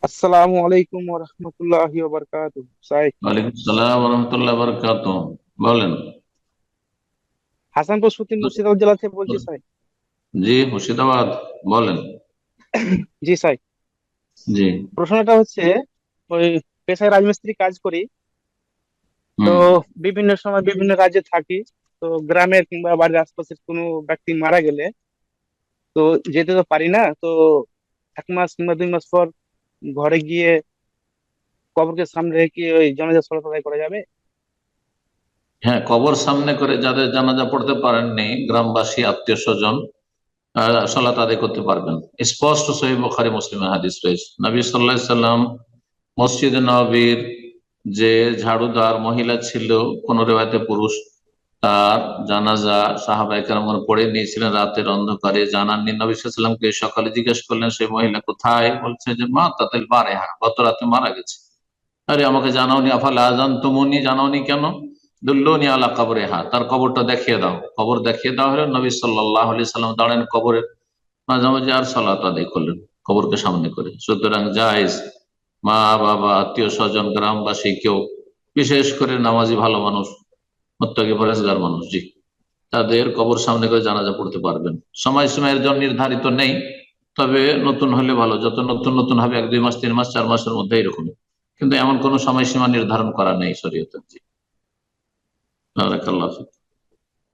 আসসালামু আলাইকুম ওয়া রাহমাতুল্লাহি ওয়া বারাকাতুহু। সাইদ ওয়ালাইকুম সালাম রহমতুল্লাহ বরকাত। বলেন। হাসানপুর সুতি মুর্শিদাবাদ জেলা থেকে বলছি স্যার। জি, মুর্শিদাবাদ। বলেন। জি স্যার, জি। প্রশ্নটা হচ্ছে, ওই পেশায় রাজমিস্ত্রি কাজ করি। তো হুম। বিভিন্ন সময় বিভিন্ন রাজ্যে থাকি। তো গ্রামের কিংবা বাড়ির আশপাশের কোনো ব্যক্তি মারা গেলে তো যেতে তো পারি না। তো 1 মাস কিংবা 2 মাস পর ঘরে গিয়ে কবরকে সামনে রেখে ওই জানাজা সালাত আদায় করা যাবে? হ্যাঁ, কবর সামনে করে যাদের জানাজা পড়তে পারেননি গ্রামবাসী আত্মীয় স্বজন সালাত আদায় করতে পারবেন। স্পষ্ট সহিহ বুখারী মুসলিমের হাদিস রয়েছে। নবী সাল্লাল্লাহু আলাইহি সাল্লাম মসজিদে নববীর যে ঝাড়ুদার মহিলা ছিল, কোন রেওয়ায়েতে পুরুষ, তার জানাজা সাহাবায়ে কেরামগণ পড়ে নিয়েছিলেন রাতের অন্ধকারে, জানাননি। নবী সাল্লাল্লাহু আলাইহি সাল্লামকে সকালে জিজ্ঞেস করলেন সেই মহিলা কোথায়, বলছে যে মা তাতিল বারেহা, গত রাতে মারা গেছে। আরে আমাকে জানাওনি, আফালা আজান তুমুনি, জানাওনি কেন? দুল্লুনি আলা কবরেহা, তার কবরটা দেখিয়ে দাও। কবর দেখিয়ে দেওয়া হলো। নবী সাল্লাল্লাহু আলাইহি সাল্লাম দাঁড়ান কবরের মাঝামাঝি আর সালাত আদায় করলেন কবরকে সামনে করে। সুতরাং জায়েজ, মা বাবা আত্মীয় স্বজন গ্রামবাসী কেউ, বিশেষ করে নামাজি ভালো মানুষ, মুত্তাকি পরেজগার মানুষ, জি, তাদের কবর সামনে করে জানাজা পড়তে পারবেন। সময়সীমা এর জন্য নির্ধারিত নেই, তবে নতুন হলে ভালো, যত নতুন নতুন হবে, 1 2 মাস 3 মাস 4 মাসের মধ্যে এরকম, কিন্তু এমন কোন সময়সীমা নির্ধারণ করা নেই শরীয়তে। জি, বারাকাল্লাহ ফিক।